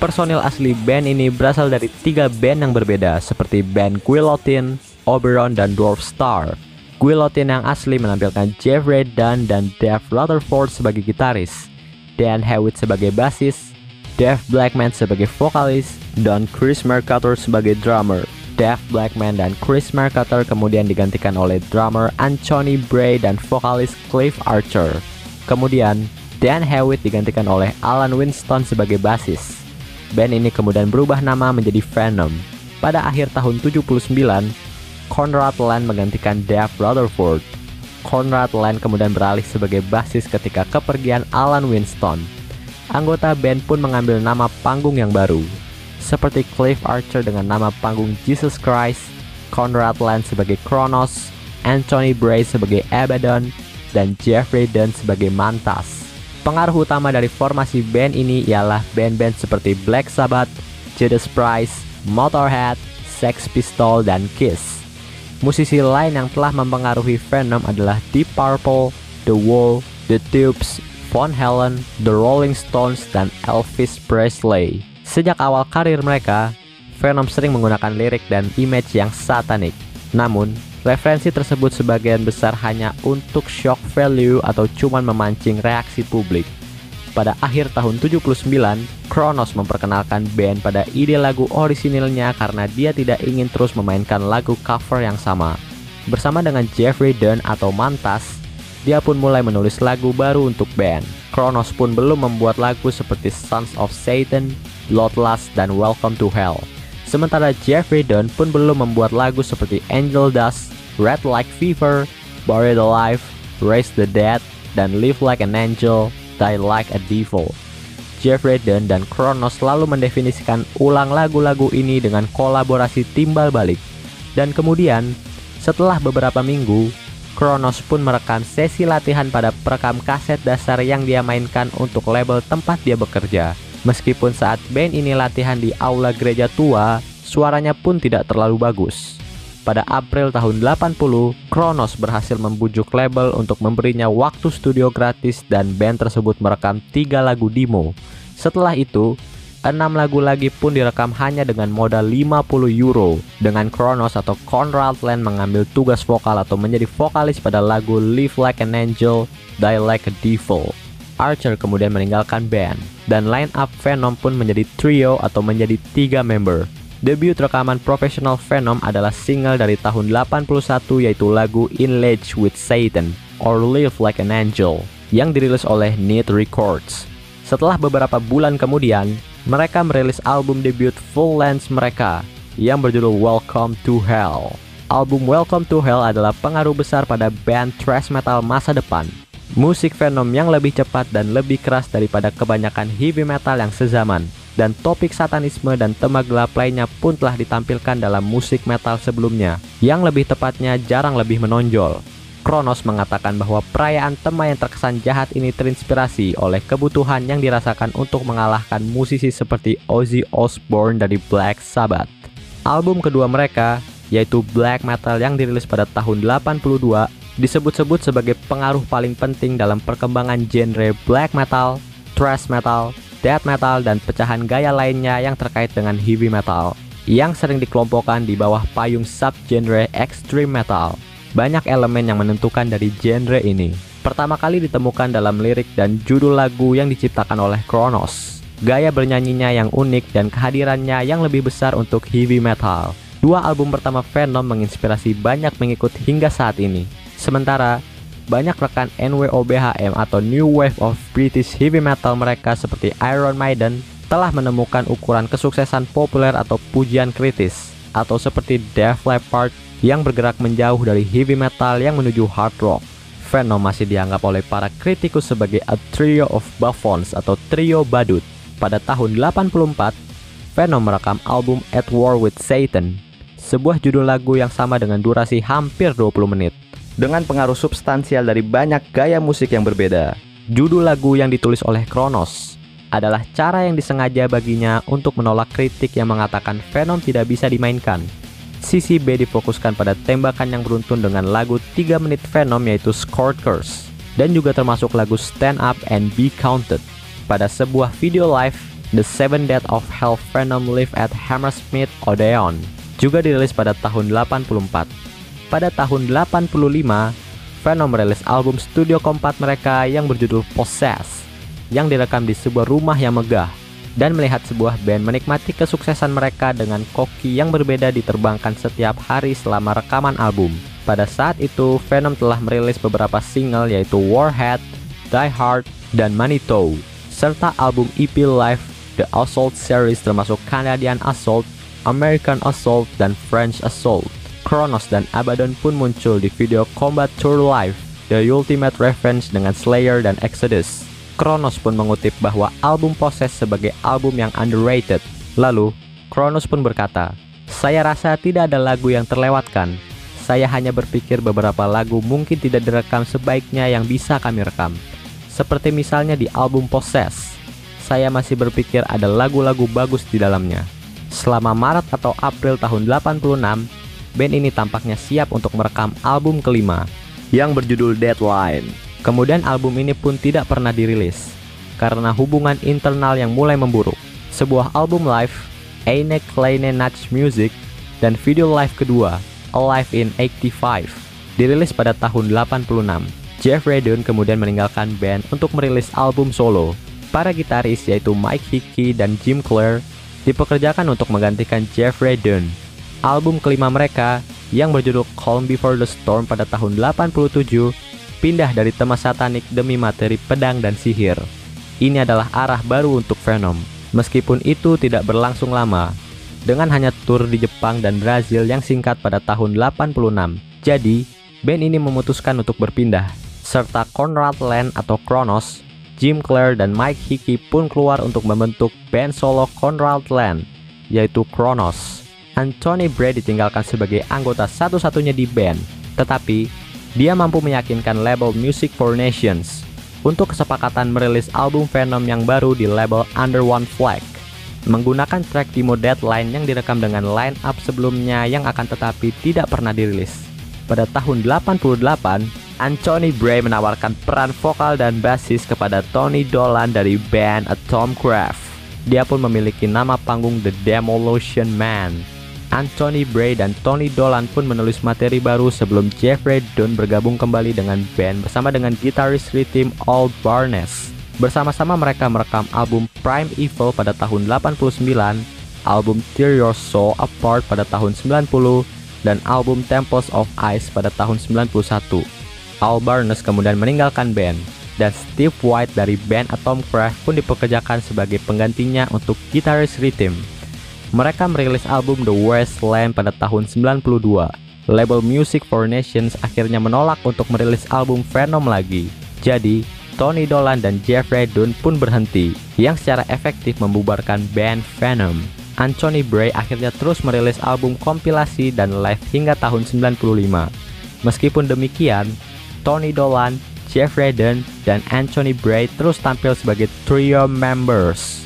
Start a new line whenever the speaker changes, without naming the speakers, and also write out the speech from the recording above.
Personil asli band ini berasal dari 3 band yang berbeda seperti band Guillotine, Oberon, dan Dwarf Star. Guillotine yang asli menampilkan Jeffrey Dunn dan Dave Rutherford sebagai gitaris, Dan Hewitt sebagai basis, Dave Blackman sebagai vokalis, dan Chris Mercator sebagai drummer. Dave Blackman dan Chris Mercator kemudian digantikan oleh drummer Anthony Bray dan vokalis Cliff Archer. Kemudian, Dan Hewitt digantikan oleh Alan Winston sebagai basis. Band ini kemudian berubah nama menjadi Venom. Pada akhir tahun 79, Conrad Land menggantikan Dave Rutherford. Conrad Land kemudian beralih sebagai basis ketika kepergian Alan Winston. Anggota band pun mengambil nama panggung yang baru, seperti Cliff Archer dengan nama panggung Jesus Christ, Conrad Land sebagai Kronos, Anthony Bray sebagai Abaddon, dan Jeffrey Dunn sebagai Mantas. Pengaruh utama dari formasi band ini ialah band-band seperti Black Sabbath, Judas Priest, Motorhead, Sex Pistols, dan Kiss. Musisi lain yang telah mempengaruhi Venom adalah Deep Purple, The Wall, The Tubes, Van Halen, The Rolling Stones, dan Elvis Presley. Sejak awal karir mereka, Venom sering menggunakan lirik dan image yang satanik. Namun, referensi tersebut sebagian besar hanya untuk shock value atau cuman memancing reaksi publik. Pada akhir tahun 79, Kronos memperkenalkan band pada ide lagu orisinilnya karena dia tidak ingin terus memainkan lagu cover yang sama. Bersama dengan Jeffrey Dunn atau Mantas, dia pun mulai menulis lagu baru untuk band. Kronos pun belum membuat lagu seperti Sons of Satan, Bloodlust, dan Welcome to Hell. Sementara Jeffrey Dunn pun belum membuat lagu seperti Angel Dust, Red Like Fever, Buried Alive, Raise the Dead, dan Live Like an Angel, Die Like a Devil. Jeffrey Dunn dan Kronos selalu mendefinisikan ulang lagu-lagu ini dengan kolaborasi timbal balik. Dan kemudian, setelah beberapa minggu, Kronos pun merekam sesi latihan pada perekam kaset dasar yang dia mainkan untuk label tempat dia bekerja. Meskipun saat band ini latihan di aula gereja tua, suaranya pun tidak terlalu bagus. Pada April tahun 80, Kronos berhasil membujuk label untuk memberinya waktu studio gratis dan band tersebut merekam 3 lagu demo. Setelah itu, 6 lagu lagi pun direkam hanya dengan modal €50, dengan Kronos atau Conrad Land mengambil tugas vokal atau menjadi vokalis pada lagu Live Like an Angel, Die Like a Devil. Archer kemudian meninggalkan band, dan line-up Venom pun menjadi trio atau menjadi 3 member. Debut rekaman profesional Venom adalah single dari tahun 81 yaitu lagu In League with Satan or Live Like an Angel yang dirilis oleh Need Records. Setelah beberapa bulan kemudian, mereka merilis album debut full length mereka yang berjudul Welcome to Hell. Album Welcome to Hell adalah pengaruh besar pada band thrash metal masa depan. Musik Venom yang lebih cepat dan lebih keras daripada kebanyakan heavy metal yang sezaman, dan topik satanisme dan tema gelap lainnya pun telah ditampilkan dalam musik metal sebelumnya, yang lebih tepatnya jarang lebih menonjol. Kronos mengatakan bahwa perayaan tema yang terkesan jahat ini terinspirasi oleh kebutuhan yang dirasakan untuk mengalahkan musisi seperti Ozzy Osbourne dari Black Sabbath. Album kedua mereka, yaitu Black Metal yang dirilis pada tahun 82, disebut-sebut sebagai pengaruh paling penting dalam perkembangan genre black metal, thrash metal, death metal, dan pecahan gaya lainnya yang terkait dengan heavy metal, yang sering dikelompokkan di bawah payung subgenre extreme metal. Banyak elemen yang menentukan dari genre ini. Pertama kali ditemukan dalam lirik dan judul lagu yang diciptakan oleh Kronos. Gaya bernyanyinya yang unik dan kehadirannya yang lebih besar untuk heavy metal. 2 album pertama Venom menginspirasi banyak pengikut hingga saat ini. Sementara, banyak rekan NWOBHM atau New Wave of British Heavy Metal mereka seperti Iron Maiden telah menemukan ukuran kesuksesan populer atau pujian kritis, atau seperti Def Leppard yang bergerak menjauh dari heavy metal yang menuju hard rock. Venom masih dianggap oleh para kritikus sebagai a trio of buffoons atau trio badut. Pada tahun 84, Venom merekam album At War with Satan, sebuah judul lagu yang sama dengan durasi hampir 20 menit. Dengan pengaruh substansial dari banyak gaya musik yang berbeda, judul lagu yang ditulis oleh Kronos adalah cara yang disengaja baginya untuk menolak kritik yang mengatakan Venom tidak bisa dimainkan. Sisi B difokuskan pada tembakan yang beruntun dengan lagu 3 menit Venom yaitu Scourge Curse, dan juga termasuk lagu Stand Up and Be Counted. Pada sebuah video live, The Seven Deaths of Hell Venom Live at Hammersmith Odeon, juga dirilis pada tahun 84. Pada tahun 85, Venom merilis album studio keempat mereka yang berjudul Possess, yang direkam di sebuah rumah yang megah, dan melihat sebuah band menikmati kesuksesan mereka dengan koki yang berbeda diterbangkan setiap hari selama rekaman album. Pada saat itu, Venom telah merilis beberapa single yaitu Warhead, Die Hard, dan Manitou, serta album EP Live The Assault Series termasuk Canadian Assault, American Assault, dan French Assault. Kronos dan Abaddon pun muncul di video Combat Tour Live, The Ultimate Revenge dengan Slayer dan Exodus. Kronos pun mengutip bahwa album Possess sebagai album yang underrated. Lalu, Kronos pun berkata, "Saya rasa tidak ada lagu yang terlewatkan. Saya hanya berpikir beberapa lagu mungkin tidak direkam sebaiknya yang bisa kami rekam. Seperti misalnya di album Possess. Saya masih berpikir ada lagu-lagu bagus di dalamnya." Selama Maret atau April tahun 86, band ini tampaknya siap untuk merekam album kelima yang berjudul Deadline. Kemudian album ini pun tidak pernah dirilis karena hubungan internal yang mulai memburuk. Sebuah album live, Eine Kleine Nachtmusik, dan video live kedua, Alive in 85, dirilis pada tahun 86. Jeffrey Dunn kemudian meninggalkan band untuk merilis album solo. Para gitaris yaitu Mike Hickey dan Jim Clare dipekerjakan untuk menggantikan Jeffrey Dunn. Album kelima mereka yang berjudul Calm Before the Storm pada tahun 87 pindah dari tema satanik demi materi pedang dan sihir. Ini adalah arah baru untuk Venom. Meskipun itu tidak berlangsung lama, dengan hanya tur di Jepang dan Brazil yang singkat pada tahun 86. Jadi, band ini memutuskan untuk berpindah, serta Conrad Land atau Kronos, Jim Clare dan Mike Hickey pun keluar untuk membentuk band solo Conrad Land, yaitu Kronos. Anthony Bray ditinggalkan sebagai anggota satu-satunya di band, tetapi dia mampu meyakinkan label Music for Nations untuk kesepakatan merilis album Venom yang baru di label Under One Flag, menggunakan track demo Deadline yang direkam dengan line up sebelumnya yang akan tetapi tidak pernah dirilis. Pada tahun 88, Anthony Bray menawarkan peran vokal dan bassis kepada Tony Dolan dari band Atomcraft. Dia pun memiliki nama panggung The Demolition Man. Anthony Bray dan Tony Dolan pun menulis materi baru sebelum Jeffrey Dunn bergabung kembali dengan band bersama dengan gitaris rhythm Al Barnes. Bersama-sama mereka merekam album Prime Evil pada tahun 89, album Tear Your Soul Apart pada tahun 90, dan album Temples of Ice pada tahun 91. Al Barnes kemudian meninggalkan band, dan Steve White dari band Atomcraft pun dipekerjakan sebagai penggantinya untuk gitaris rhythm. Mereka merilis album The Wasteland pada tahun 92. Label Music for Nations akhirnya menolak untuk merilis album Venom lagi. Jadi, Tony Dolan dan Jeffrey Dunn pun berhenti, yang secara efektif membubarkan band Venom. Anthony Bray akhirnya terus merilis album kompilasi dan live hingga tahun 95. Meskipun demikian, Tony Dolan, Jeffrey Dunn, dan Anthony Bray terus tampil sebagai trio members.